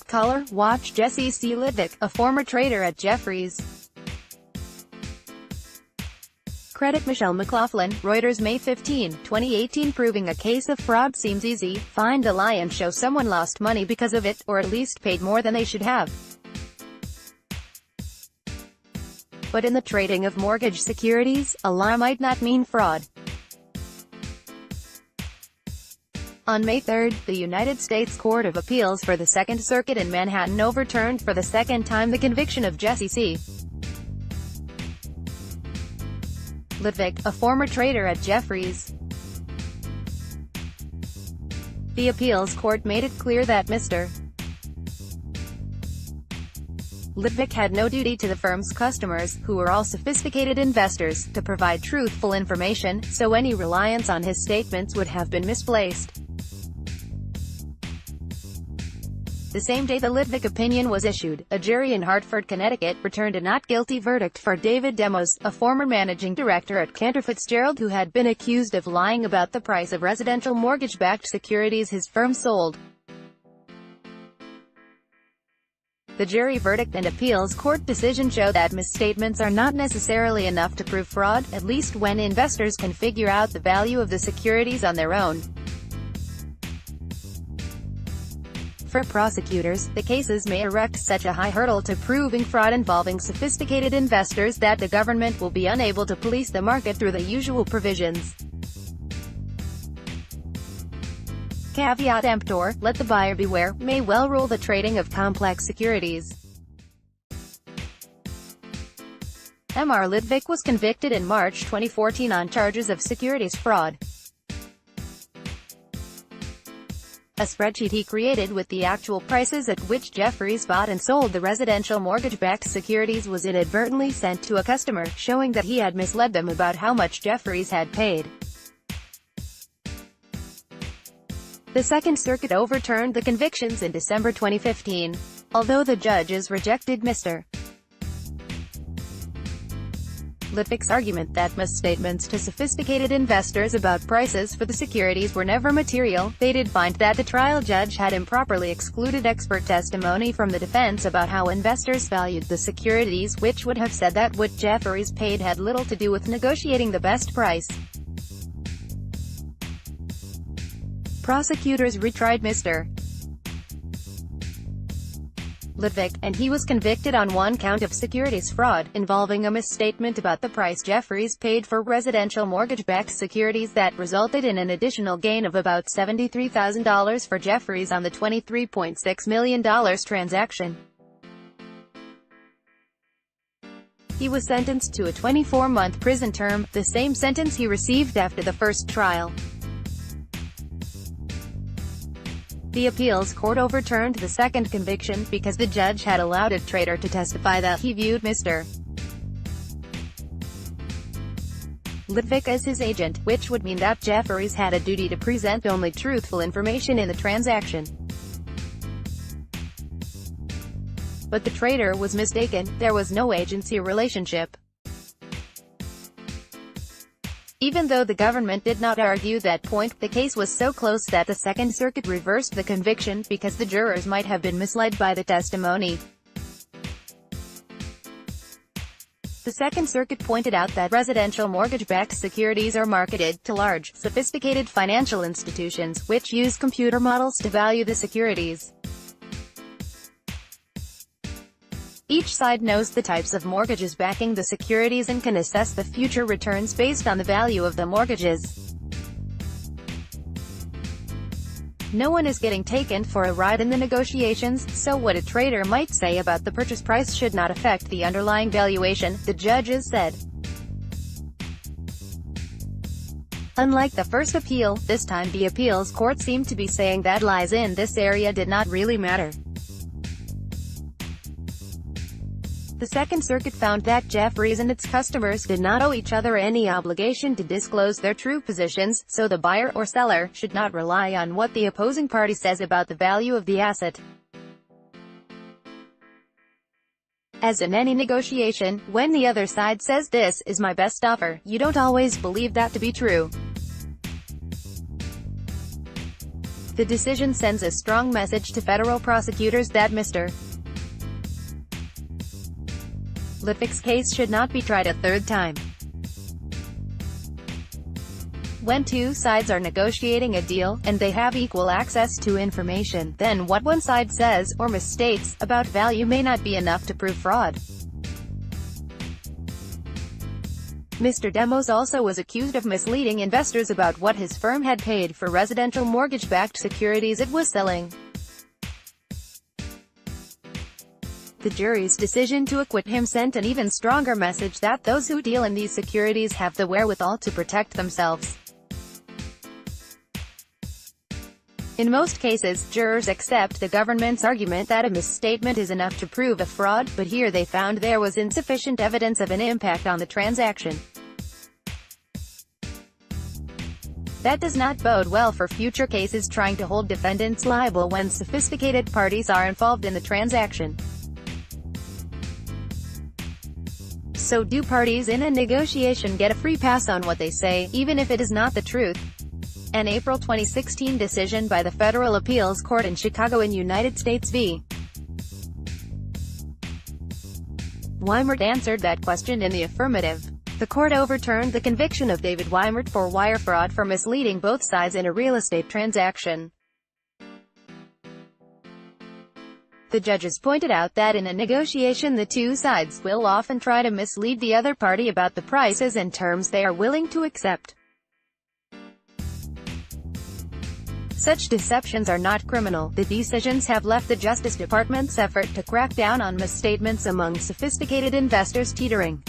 Collar WatchJesse C. Litvak, a former trader at Jefferies. CreditMichelle Mcloughlin, Reuters May 15, 2018. Proving a case of fraud seems easy. Find a lie and show someone lost money because of it, or at least paid more than they should have. But in the trading of mortgage securities, a lie might not mean fraud. On May 3, the United States Court of Appeals for the Second Circuit in Manhattan overturned for the second time the conviction of Jesse C. Litvak, a former trader at Jefferies. The appeals court made it clear that Mr. Litvak had no duty to the firm's customers, who were all sophisticated investors, to provide truthful information, so any reliance on his statements would have been misplaced. The same day the Litvak opinion was issued, a jury in Hartford, Connecticut, returned a not guilty verdict for David Demos, a former managing director at Cantor Fitzgerald who had been accused of lying about the price of residential mortgage-backed securities his firm sold. The jury verdict and appeals court decision show that misstatements are not necessarily enough to prove fraud, at least when investors can figure out the value of the securities on their own. For prosecutors, the cases may erect such a high hurdle to proving fraud involving sophisticated investors that the government will be unable to police the market through the usual provisions. Caveat emptor, let the buyer beware, may well rule the trading of complex securities. Mr. Litvak was convicted in March 2014 on charges of securities fraud. A spreadsheet he created with the actual prices at which Jefferies bought and sold the residential mortgage-backed securities was inadvertently sent to a customer, showing that he had misled them about how much Jefferies had paid. The Second Circuit overturned the convictions in December 2015. Although the judges rejected Mr. Litvak's argument that misstatements to sophisticated investors about prices for the securities were never material, they did find that the trial judge had improperly excluded expert testimony from the defense about how investors valued the securities, which would have said that what Jefferies paid had little to do with negotiating the best price. Prosecutors retried Mr. Litvak, and he was convicted on one count of securities fraud, involving a misstatement about the price Jefferies paid for residential mortgage-backed securities that resulted in an additional gain of about $73,000 for Jefferies on the $23.6 million transaction. He was sentenced to a 24-month prison term, the same sentence he received after the first trial. The appeals court overturned the second conviction, because the judge had allowed a trader to testify that he viewed Mr. Litvak as his agent, which would mean that Jefferies had a duty to present only truthful information in the transaction. But the trader was mistaken, there was no agency relationship. Even though the government did not argue that point, the case was so close that the Second Circuit reversed the conviction, because the jurors might have been misled by the testimony. The Second Circuit pointed out that residential mortgage-backed securities are marketed to large, sophisticated financial institutions, which use computer models to value the securities. Each side knows the types of mortgages backing the securities and can assess the future returns based on the value of the mortgages. No one is getting taken for a ride in the negotiations, so what a trader might say about the purchase price should not affect the underlying valuation, the judges said. Unlike the first appeal, this time the appeals court seemed to be saying that lies in this area did not really matter. The Second Circuit found that Jefferies and its customers did not owe each other any obligation to disclose their true positions, so the buyer or seller should not rely on what the opposing party says about the value of the asset. As in any negotiation, when the other side says "this is my best offer," you don't always believe that to be true. The decision sends a strong message to federal prosecutors that Mr. Litvak's case should not be tried a third time. When two sides are negotiating a deal, and they have equal access to information, then what one side says, or misstates, about value may not be enough to prove fraud. Mr. Demos also was accused of misleading investors about what his firm had paid for residential mortgage-backed securities it was selling. The jury's decision to acquit him sent an even stronger message that those who deal in these securities have the wherewithal to protect themselves. In most cases, jurors accept the government's argument that a misstatement is enough to prove a fraud, but here they found there was insufficient evidence of an impact on the transaction. That does not bode well for future cases trying to hold defendants liable when sophisticated parties are involved in the transaction. So do parties in a negotiation get a free pass on what they say, even if it is not the truth? An April 2016 decision by the Federal Appeals Court in Chicago in United States v. Weimert answered that question in the affirmative. The court overturned the conviction of David Weimert for wire fraud for misleading both sides in a real estate transaction. The judges pointed out that in a negotiation the two sides will often try to mislead the other party about the prices and terms they are willing to accept. Such deceptions are not criminal. The decisions have left the Justice Department's effort to crack down on misstatements among sophisticated investors teetering.